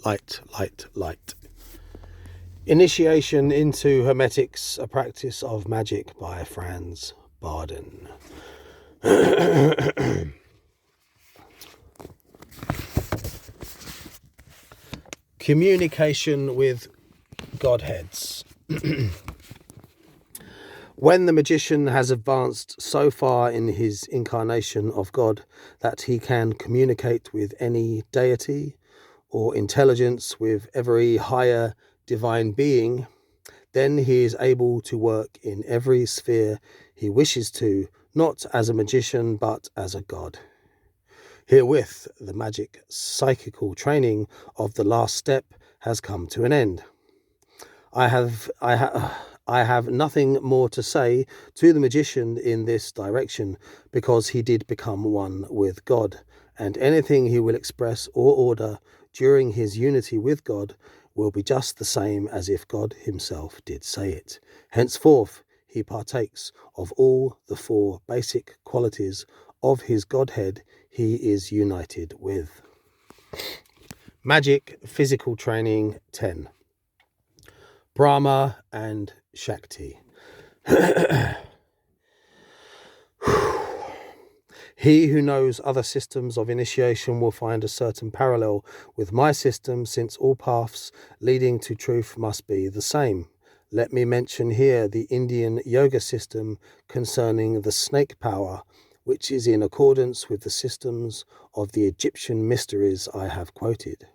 Light, light, light. Initiation into Hermetics, a practice of magic by Franz Barden. Communication with Godheads. When the magician has advanced so far in his incarnation of God that he can communicate with any deity or intelligence with every higher divine being, then he is able to work in every sphere he wishes to, not as a magician but as a god. Herewith, the magic psychical training of the last step has come to an end. I have nothing more to say to the magician in this direction, because he did become one with God, and anything he will express or order during his unity with God will be just the same as if God himself did say it. Henceforth, he partakes of all the four basic qualities of his Godhead he is united with. Magic Physical Training 10. Brahma and Shakti. He who knows other systems of initiation will find a certain parallel with my system, since all paths leading to truth must be the same. Let me mention here the Indian yoga system concerning the snake power, which is in accordance with the systems of the Egyptian mysteries I have quoted.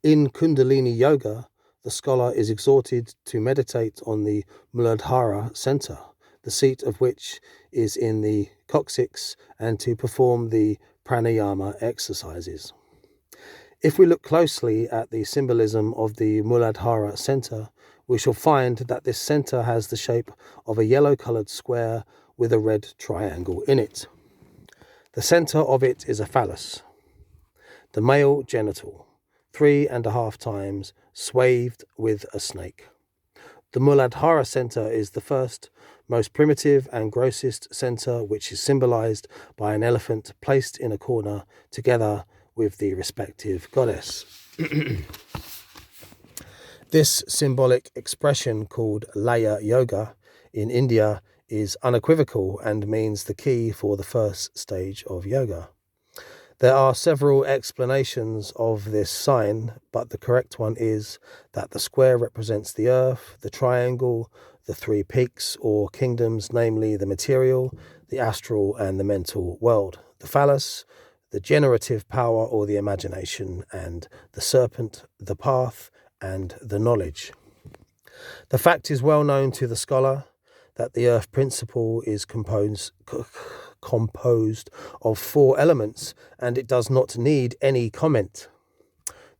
In Kundalini Yoga, the scholar is exhorted to meditate on the Muladhara center, the seat of which is in the coccyx, and to perform the pranayama exercises. If we look closely at the symbolism of the Muladhara center, we shall find that this center has the shape of a yellow-colored square with a red triangle in it. The center of it is a phallus, the male genital, 3.5 times swathed with a snake. The Muladhara center is the first, most primitive and grossest center, which is symbolized by an elephant placed in a corner together with the respective goddess. This symbolic expression, called Laya Yoga in India, is unequivocal and means the key for the first stage of yoga. There are several explanations of this sign, but the correct one is that the square represents the earth, the triangle, the three peaks or kingdoms, namely the material, the astral and the mental world, the phallus, the generative power or the imagination, and the serpent, the path, and the knowledge. The fact is well known to the scholar that the earth principle is composed of 4 elements, and it does not need any comment.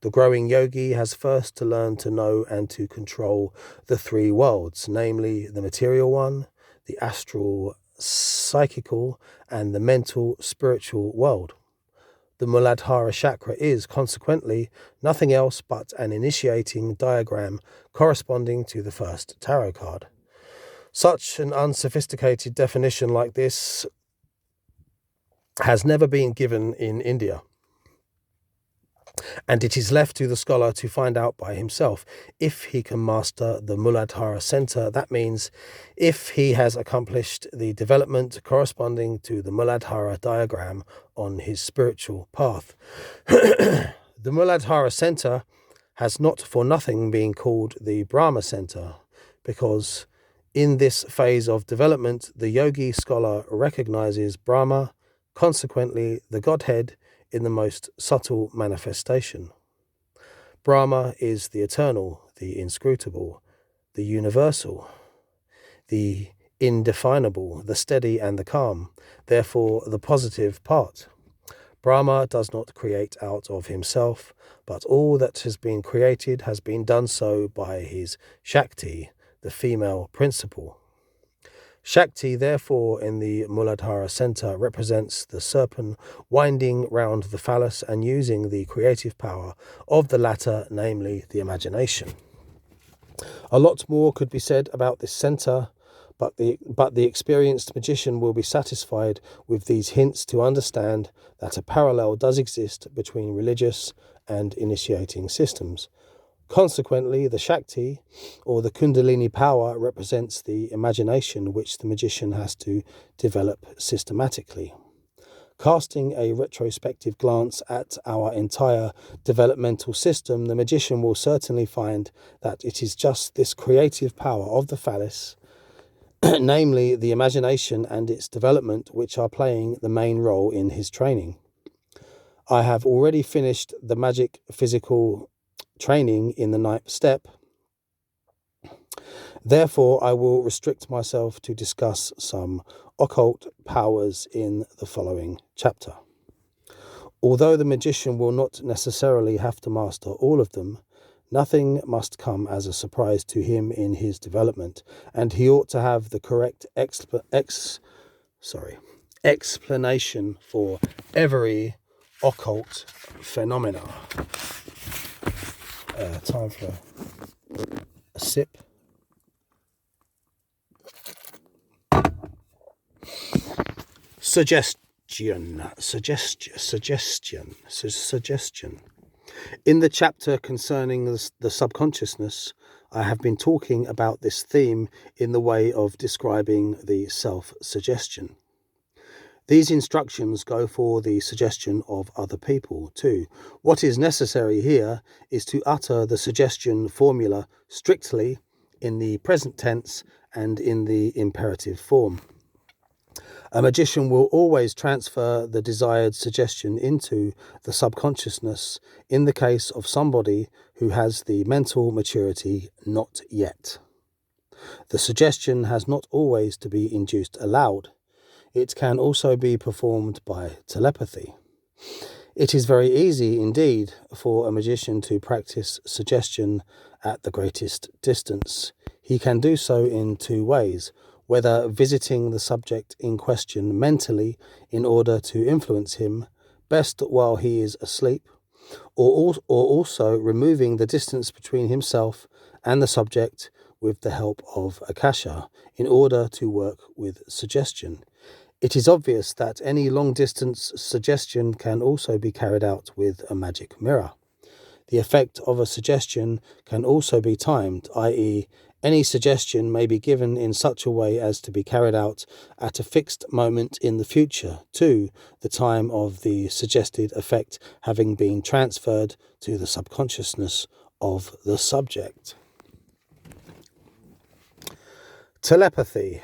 The growing yogi has first to learn to know and to control the 3 worlds, namely the material one, the astral psychical, and the mental spiritual world. The Muladhara chakra is, consequently, nothing else but an initiating diagram corresponding to the first tarot card. Such an unsophisticated definition like this has never been given in India, and it is left to the scholar to find out by himself if he can master the Muladhara center. That means if he has accomplished the development corresponding to the Muladhara diagram on his spiritual path. The Muladhara center has not for nothing been called the Brahma center, because in this phase of development the yogi scholar recognizes Brahma, consequently the Godhead, in the most subtle manifestation. Brahma is the eternal, the inscrutable, the universal, the indefinable, the steady and the calm, therefore the positive part. Brahma does not create out of himself, but all that has been created has been done so by his Shakti, the female principle. Shakti, therefore, in the Muladhara center represents the serpent winding round the phallus and using the creative power of the latter, namely the imagination. A lot more could be said about this center, but the experienced magician will be satisfied with these hints to understand that a parallel does exist between religious and initiating systems. Consequently, the Shakti, or the Kundalini power, represents the imagination which the magician has to develop systematically. Casting a retrospective glance at our entire developmental system, the magician will certainly find that it is just this creative power of the phallus, namely the imagination and its development, which are playing the main role in his training. I have already finished the magic physical training in the 9th step. Therefore, I will restrict myself to discuss some occult powers in the following chapter. Although the magician will not necessarily have to master all of them, nothing must come as a surprise to him in his development, and he ought to have the correct explanation for every occult phenomena. Time for a sip. Suggestion. In the chapter concerning the subconsciousness, I have been talking about this theme in the way of describing the self-suggestion. These instructions go for the suggestion of other people too. What is necessary here is to utter the suggestion formula strictly in the present tense and in the imperative form. A magician will always transfer the desired suggestion into the subconsciousness in the case of somebody who has the mental maturity not yet. The suggestion has not always to be induced aloud. It can also be performed by telepathy. It is very easy indeed for a magician to practice suggestion at the greatest distance. He can do so in 2 ways, whether visiting the subject in question mentally in order to influence him, best while he is asleep, or also removing the distance between himself and the subject with the help of Akasha in order to work with suggestion. It is obvious that any long-distance suggestion can also be carried out with a magic mirror. The effect of a suggestion can also be timed, i.e., any suggestion may be given in such a way as to be carried out at a fixed moment in the future to the time of the suggested effect having been transferred to the subconsciousness of the subject. Telepathy.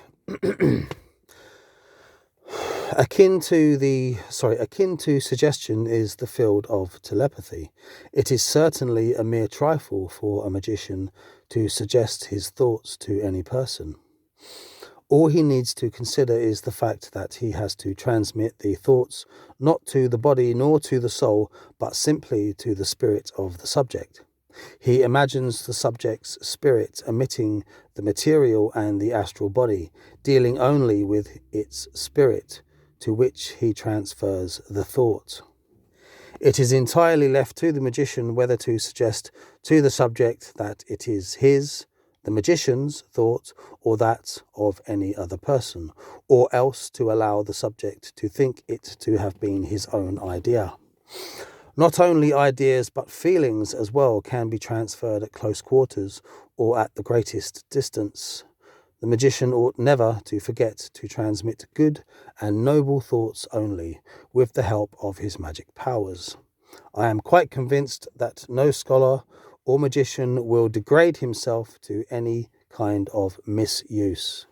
Akin to suggestion is the field of telepathy. It is certainly a mere trifle for a magician to suggest his thoughts to any person. All he needs to consider is the fact that he has to transmit the thoughts not to the body nor to the soul, but simply to the spirit of the subject. He imagines the subject's spirit emitting the material and the astral body, dealing only with its spirit, to which he transfers the thought. It is entirely left to the magician whether to suggest to the subject that it is his, the magician's, thought, or that of any other person, or else to allow the subject to think it to have been his own idea. Not only ideas but feelings as well can be transferred at close quarters or at the greatest distance. The magician ought never to forget to transmit good and noble thoughts only, with the help of his magic powers. I am quite convinced that no scholar or magician will degrade himself to any kind of misuse.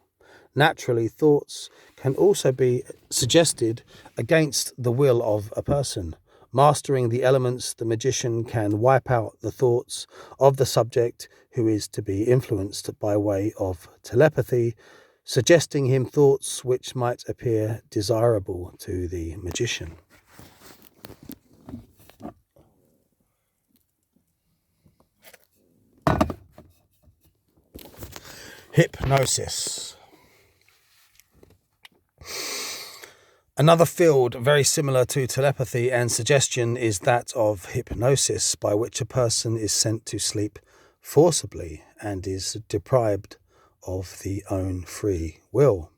Naturally, thoughts can also be suggested against the will of a person. Mastering the elements, the magician can wipe out the thoughts of the subject who is to be influenced by way of telepathy, suggesting him thoughts which might appear desirable to the magician. Hypnosis. Another field very similar to telepathy and suggestion is that of hypnosis, by which a person is sent to sleep forcibly and is deprived of the own free will.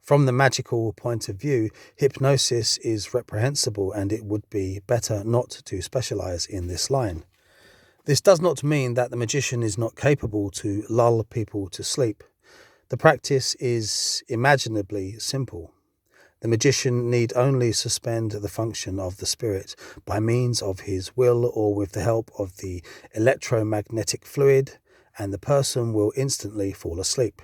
From the magical point of view, hypnosis is reprehensible, and it would be better not to specialize in this line. This does not mean that the magician is not capable to lull people to sleep. The practice is imaginably simple. The magician need only suspend the function of the spirit by means of his will or with the help of the electromagnetic fluid, and the person will instantly fall asleep.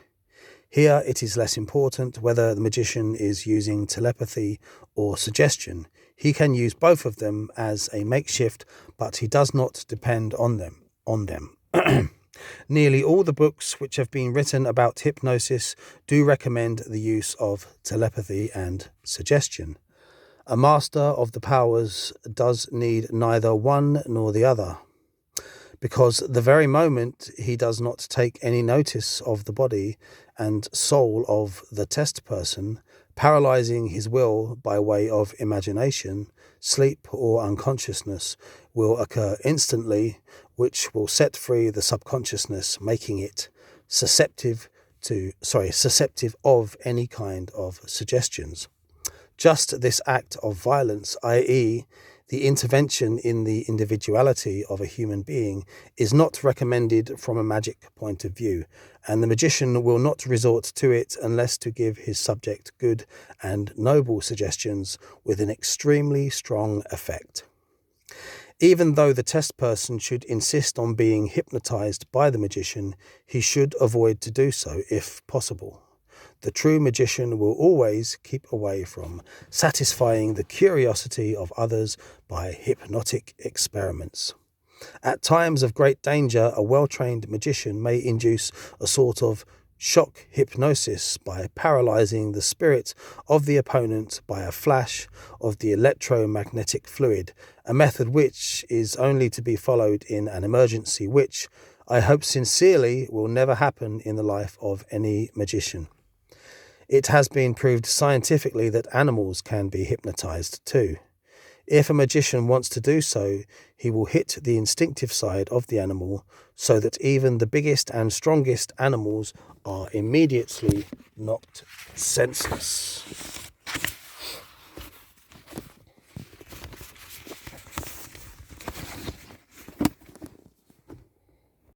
Here it is less important whether the magician is using telepathy or suggestion. He can use both of them as a makeshift, but he does not depend on them. Nearly all the books which have been written about hypnosis do recommend the use of telepathy and suggestion. A master of the powers does need neither one nor the other, because the very moment he does not take any notice of the body and soul of the test person, paralyzing his will by way of imagination, sleep or unconsciousness will occur instantly, which will set free the subconsciousness, making it susceptive of any kind of suggestions. Just this act of violence, i.e., the intervention in the individuality of a human being, is not recommended from a magic point of view, and the magician will not resort to it unless to give his subject good and noble suggestions with an extremely strong effect. Even though the test person should insist on being hypnotized by the magician, he should avoid to do so if possible. The true magician will always keep away from satisfying the curiosity of others by hypnotic experiments. At times of great danger, a well-trained magician may induce a sort of shock hypnosis by paralyzing the spirit of the opponent by a flash of the electromagnetic fluid, a method which is only to be followed in an emergency, which, I hope sincerely, will never happen in the life of any magician. It has been proved scientifically that animals can be hypnotized too. If a magician wants to do so, he will hit the instinctive side of the animal so that even the biggest and strongest animals are immediately knocked senseless.